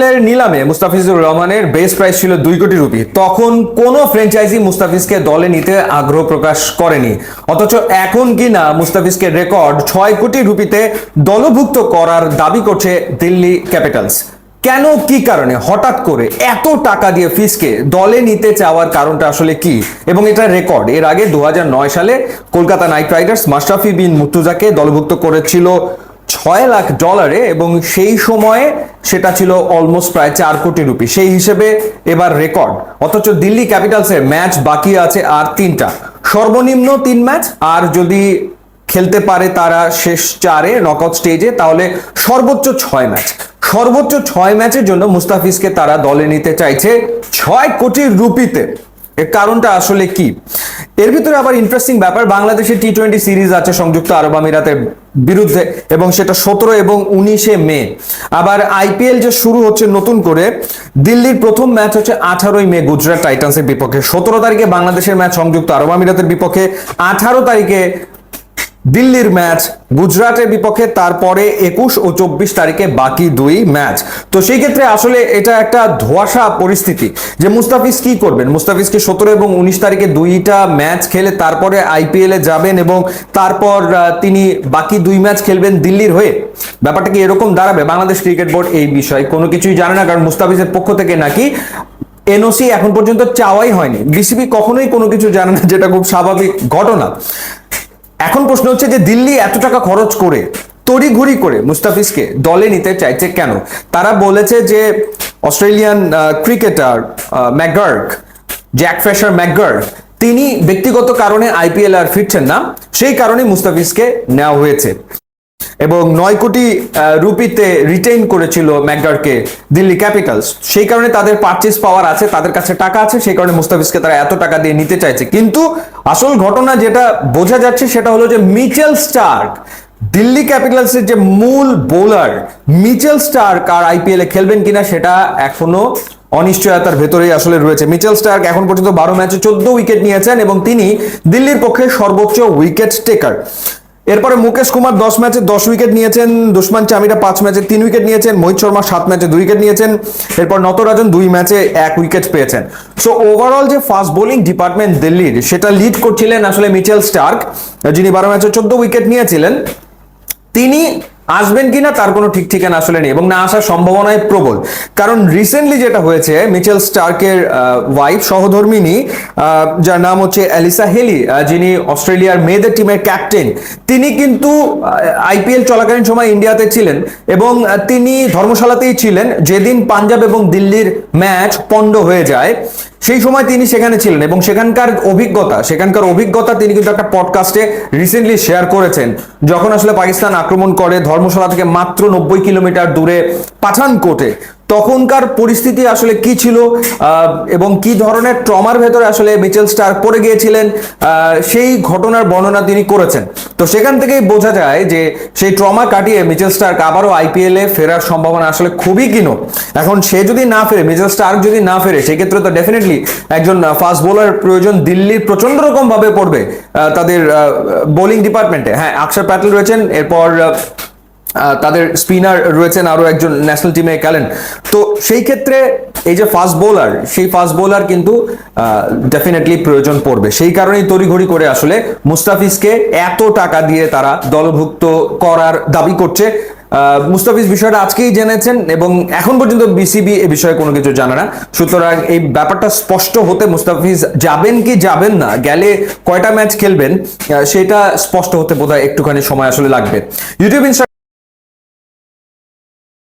এর নিলামে মুস্তাফিজুর রহমানের বেস প্রাইস ছিল 2 কোটি রুপি। তখন কোনো ফ্র্যাঞ্চাইজি মুস্তাফিজকে দলে নিতে আগ্রহ প্রকাশ করেনি, অথচ এখন কিনা মুস্তাফিজকে রেকর্ড 6 কোটি রুপিতে দলভুক্ত করার দাবি করছে দিল্লি ক্যাপিটালস। কেন, কি কারণে হঠাৎ করে এত টাকা দিয়ে ফিসকে দলে নিতে চাওয়ার কারণটা আসলে কি? এবং এটা রেকর্ড। এর আগে 2009 সালে কলকাতা নাইট রাইডার্স মাশরাফি বিন মুর্তজাকে দলভুক্ত করেছিল $6 লাখ, এবং সেই সময়ে সেটা ছিল অলমোস্ট প্রায় 4 কোটি রুপি। সেই হিসেবে এবার রেকর্ড। অথচ দিল্লি ক্যাপিটালসের ম্যাচ বাকি আছে আর 3টা, সর্বনিম্ন 3 ম্যাচ, আর যদি খেলতে পারে তারা শেষ 4-এ নকআউট স্টেজে, তাহলে সর্বোচ্চ 6 ম্যাচ। সর্বোচ্চ 6 ম্যাচের জন্য মুস্তাফিজকে তারা দলে নিতে চাইছে 6 কোটি রুপিতে। এর কারণটা আসলে কি? এর ভিতরে আবার ইন্টারেস্টিং ব্যাপার, বাংলাদেশের টি-20 সিরিজ আছে সংযুক্ত আরব আমিরাতের বিরুদ্ধে, এবং সেটা 17 এবং 19 মে। আবার আইপিএল যে শুরু হচ্ছে নতুন করে, দিল্লির প্রথম ম্যাচ হচ্ছে 18 মে গুজরাট টাইটান্সের বিপক্ষে, 17 তারিখে বাংলাদেশের ম্যাচ সংযুক্ত আরব আমিরাতের বিপক্ষে, 18 তারিখে দিল্লির ম্যাচ গুজরাটের বিপক্ষে, তারপরে 21 ও 24 তারিখে বাকি 2 ম্যাচ। তো সেই ক্ষেত্রে আসলে এটা একটা ধোঁয়াশা পরিস্থিতি যে মুস্তাফিজ কি করবেন। মুস্তাফিজ কি 17 এবং 19 তারিখে 2টা ম্যাচ খেলে তারপরে আইপিএল এ যাবেন এবং তারপর তিনি বাকি 2 ম্যাচ খেলবেন দিল্লির হয়ে? ব্যাপারটা কি এরকম দাঁড়াবে? বাংলাদেশ ক্রিকেট বোর্ড এই বিষয়ে কোনো কিছুই জানে না, কারণ মুস্তাফিজের পক্ষ থেকে নাকি এনওসি এখন পর্যন্ত চাওয়াই হয়নি। বিসিবি কখনোই কোনো কিছু জানে না, যেটা খুব স্বাভাবিক ঘটনা। এখন প্রশ্ন হচ্ছে যে দিল্লি এত টাকা খরচ করে তড়িঘড়ি করে মুস্তাফিজকে দলে নিতে চাইছে কেন? তারা বলেছে যে Australian cricketer McGurk, Jack fresher McGurk, তিনি ব্যক্তিগত কারণে আইপিএল আর ফিরছেন না, সেই কারণে মুস্তাফিজকে নেওয়া হয়েছে। এবং 9 কোটি রুপিতে রিটেইন করেছিল ম্যাকগার্ককে দিল্লি ক্যাপিটালস। সেই কারণে তাদের পারচেজ পাওয়ার আছে, তাদের কাছে টাকা আছে, সেই কারণে মুস্তাফিজকে তারা এত টাকা দিয়ে নিতে চাইছে। কিন্তু আসল ঘটনা যেটা বোঝা যাচ্ছে সেটা হলো যে মিচেল স্টার্ক, দিল্লি ক্যাপিটালসের যে মূল বোলার মিচেল স্টার্ক, আর আইপিএল এ খেলবেন কিনা সেটা এখনো অনিশ্চয়তার ভেতরেই আসলে রয়েছে। মিচেল স্টার্ক এখন পর্যন্ত 12 ম্যাচে 14 উইকেট নিয়েছেন এবং তিনি দিল্লির পক্ষে সর্বোচ্চ উইকেট টেকার। এরপরে মুকেশ কুমার 10 ম্যাচে 10 উইকেট নিয়েছেন, দুষ্মান চামিরা 5 ম্যাচে 3 উইকেট নিয়েছেন, মোহিত শর্মা 7 ম্যাচে 2 উইকেট নিয়েছেন, এরপর নটরাজন 2 ম্যাচে 1 উইকেট পেয়েছেন। সো ওভারঅল যে ফাস্ট বোলিং ডিপার্টমেন্ট দিল্লির, সেটা লিড করছিলেন আসলে মিচেল স্টার্ক, যিনি 12 ম্যাচে 14 উইকেট নিয়েছিলেন। তিনি আসবেন কিনা তার কোনো ঠিক ঠিকানা আসলে নেই, এবং না আসার সম্ভাবনাই প্রবল। কারণ রিসেন্টলি যেটা হয়েছে, মিচেল স্টার্কের ওয়াইফ, সহধর্মিনী, যার নাম হচ্ছে অ্যালিসা হেলি, যিনি অস্ট্রেলিয়ার মেয়েদের টিমের ক্যাপ্টেন, তিনি কিন্তু আইপিএল চলাকালীন সময় ইন্ডিয়াতে ছিলেন এবং তিনি ধর্মশালাতেই ছিলেন যেদিন পাঞ্জাব এবং দিল্লির ম্যাচ পণ্ড হয়ে যায়। সেই সময় তিনি সেখানে ছিলেন এবং সেখানকার অভিজ্ঞতা তিনি কিন্তু একটা পডকাস্টে রিসেন্টলি শেয়ার করেছেন। যখন আসলে পাকিস্তান আক্রমণ করে ধর্মশালা থেকে মাত্র 90 কিলোমিটার দূরে পাঠানকোটে, তখনকার পরিস্থিতি আসলে কি ছিল এবং কি ধরনের ট্রমার ভেতরে আসলে মিচেল স্টার্ক পড়ে গিয়েছিলেন, সেই ঘটনার বর্ণনা তিনি করেছেন। তো সেখান থেকেই বোঝা যায় যে সেই ট্রমা কাটিয়ে মিচেল স্টার্ক আবারও আইপিএল এ ফেরার সম্ভাবনা আসলে খুবই ক্ষীণ। এখন সে যদি না ফেরে, মিচেল স্টার্ক যদি না ফেরে, সেক্ষেত্রে তো ডেফিনেটলি একজন ফাস্ট বোলার প্রয়োজন দিল্লির প্রচন্ড রকম ভাবে পড়বে তাদের বোলিং ডিপার্টমেন্টে। হ্যাঁ, অক্ষর প্যাটেল রয়েছেন, এরপর তাদের স্পিনার রয়েছেন আরো একজন ন্যাশনাল টিমে খেলেন। তো সেই ক্ষেত্রে এই যে ফাস্ট বোলার, সেই ফাস্ট বোলার কিন্তু ডেফিনেটলি প্রয়োজন পড়বে। সেই কারণেই তড়িঘড়ি করে আসলে মুস্তাফিজকে এত টাকা দিয়ে তারা দলভুক্ত করার দাবি করছে। মুস্তাফিজ বিষয়টা আজকেই জেনেছেন এবং এখন পর্যন্ত বিসিবি এ বিষয়ে কোনো কিছু জানে না। সুতরাং এই ব্যাপারটা স্পষ্ট হতে মুস্তাফিজ যাবেন কি যাবেন না, গেলে কয়টা ম্যাচ খেলবেন, সেটা স্পষ্ট হতে বোধহয় একটুখানি সময় আসলে লাগবে। YouTube, Instagram